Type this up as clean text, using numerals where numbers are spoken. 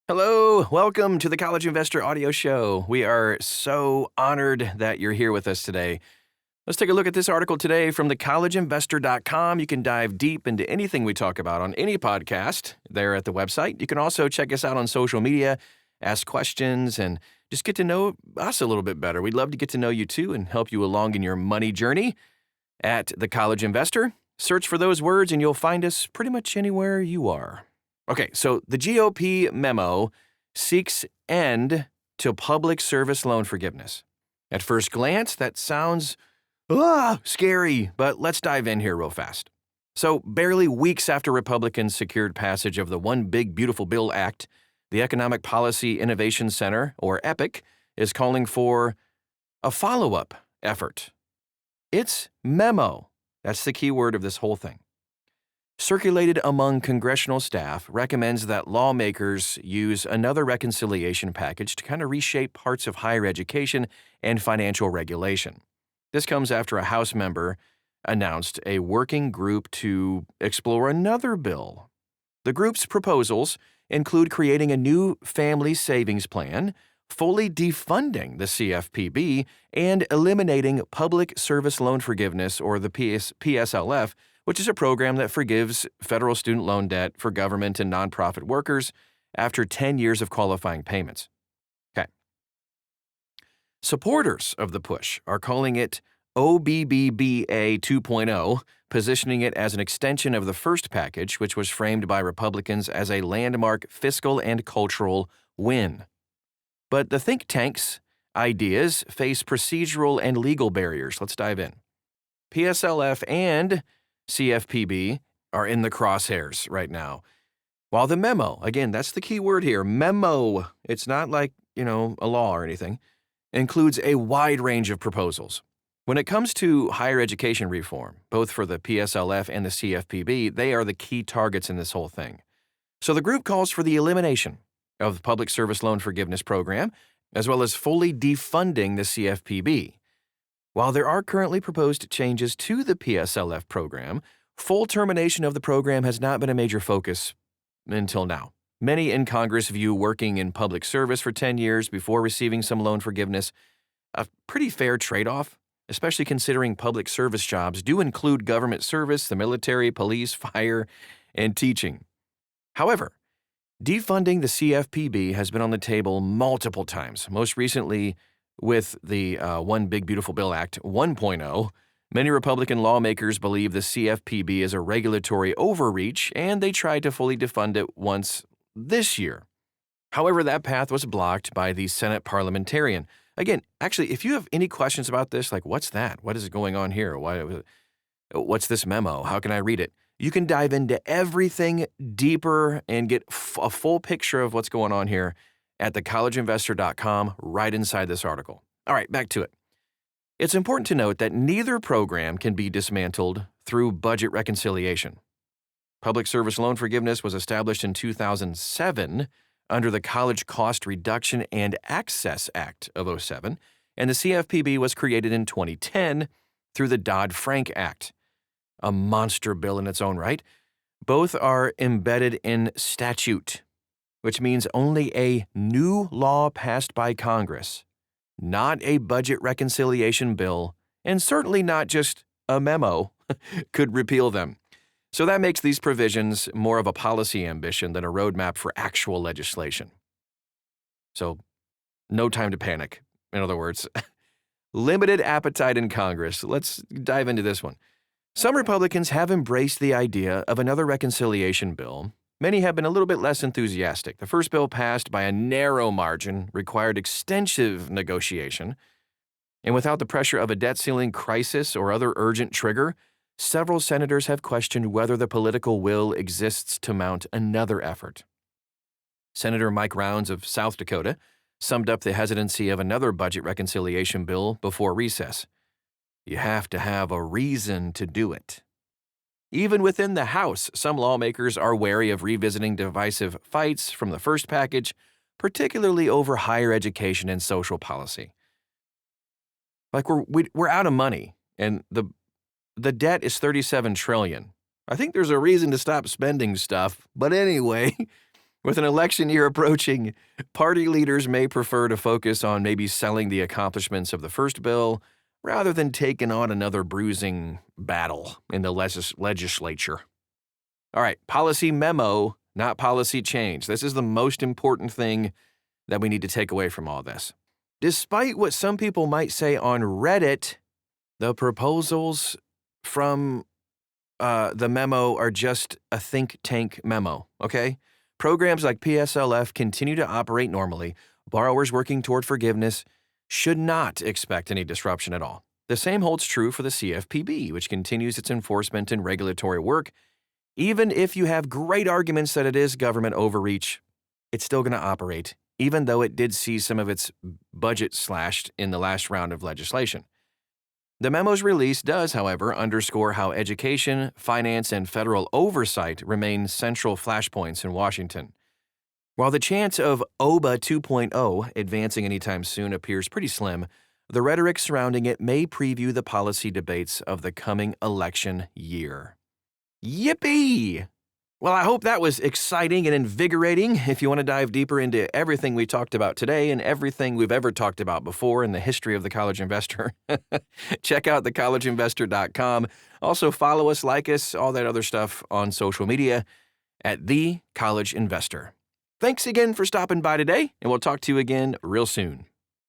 Hello, welcome to the College Investor Audio Show. We are so honored that you're here with us today. Let's take a look at this article today from thecollegeinvestor.com. You can dive deep into anything we talk about on any podcast there at the website. You can also check us out on social media, ask questions, and just get to know us a little bit better. We'd love to get to know you too and help you along in your money journey at The College Investor. Search for those words and you'll find us pretty much anywhere you are. Okay, so the GOP memo seeks end to public service loan forgiveness. At first glance, that sounds scary, but let's dive in here real fast. So, barely weeks after Republicans secured passage of the One Big Beautiful Bill Act, the Economic Policy Innovation Center, or EPIC, is calling for a follow-up effort. Its memo, that's the key word of this whole thing, circulated among congressional staff, recommends that lawmakers use another reconciliation package to kind of reshape parts of higher education and financial regulation. This comes after a House member announced a working group to explore another bill. The group's proposals include creating a new family savings plan, fully defunding the CFPB, and eliminating public service loan forgiveness, or the PSLF, which is a program that forgives federal student loan debt for government and nonprofit workers after 10 years of qualifying payments. Okay. Supporters of the push are calling it OBBBA 2.0, positioning it as an extension of the first package, which was framed by Republicans as a landmark fiscal and cultural win. But the think tank's ideas face procedural and legal barriers. Let's dive in. PSLF and CFPB are in the crosshairs right now. While the memo, again, that's the key word here, memo, it's not like, a law or anything, includes a wide range of proposals. When it comes to higher education reform, both for the PSLF and the CFPB, they are the key targets in this whole thing. So the group calls for the elimination of the Public Service Loan Forgiveness Program, as well as fully defunding the CFPB. While there are currently proposed changes to the PSLF program, full termination of the program has not been a major focus until now. Many in Congress view working in public service for 10 years before receiving some loan forgiveness a pretty fair trade-off, especially considering public service jobs do include government service, the military, police, fire, and teaching. However, defunding the CFPB has been on the table multiple times, most recently with the One Big Beautiful Bill Act 1.0. Many Republican lawmakers believe the CFPB is a regulatory overreach, and they tried to fully defund it once this year. However, that path was blocked by the Senate parliamentarian. Again, actually, if you have any questions about this, like what's that? What is going on here? What's this memo? How can I read it? You can dive into everything deeper and get a full picture of what's going on here at thecollegeinvestor.com right inside this article. All right, back to it. It's important to note that neither program can be dismantled through budget reconciliation. Public service loan forgiveness was established in 2007 under the College Cost Reduction and Access Act of 2007, and the CFPB was created in 2010 through the Dodd-Frank Act, a monster bill in its own right. Both are embedded in statute, which means only a new law passed by Congress, not a budget reconciliation bill, and certainly not just a memo, could repeal them. So that makes these provisions more of a policy ambition than a roadmap for actual legislation. So, no time to panic. In other words, limited appetite in Congress. Let's dive into this one. Some Republicans have embraced the idea of another reconciliation bill. Many have been a little bit less enthusiastic. The first bill passed by a narrow margin, required extensive negotiation, and without the pressure of a debt ceiling crisis or other urgent trigger, several senators have questioned whether the political will exists to mount another effort. Senator Mike Rounds of South Dakota summed up the hesitancy of another budget reconciliation bill before recess. You have to have a reason to do it. Even within the House, some lawmakers are wary of revisiting divisive fights from the first package, particularly over higher education and social policy. Like we're out of money, and the debt is $37 trillion. I think there's a reason to stop spending stuff, but anyway, With an election year approaching, party leaders may prefer to focus on maybe selling the accomplishments of the first bill rather than taking on another bruising battle in the legislature. All right, policy memo, not policy change. This is the most important thing that we need to take away from all this. Despite what some people might say on Reddit, the proposals from the memo are just a think tank memo, okay? Programs like PSLF continue to operate normally. Borrowers working toward forgiveness should not expect any disruption at all. The same holds true for the CFPB, which continues its enforcement and regulatory work. Even if you have great arguments that it is government overreach, it's still going to operate, even though it did see some of its budget slashed in the last round of legislation. The memo's release does, however, underscore how education, finance, and federal oversight remain central flashpoints in Washington. While the chance of OBBBA 2.0 advancing anytime soon appears pretty slim, the rhetoric surrounding it may preview the policy debates of the coming election year. Yippee! Well, I hope that was exciting and invigorating. If you want to dive deeper into everything we talked about today and everything we've ever talked about before in the history of the college investor, check out thecollegeinvestor.com. Also, follow us, like us, all that other stuff on social media at The College Investor. Thanks again for stopping by today, and we'll talk to you again real soon.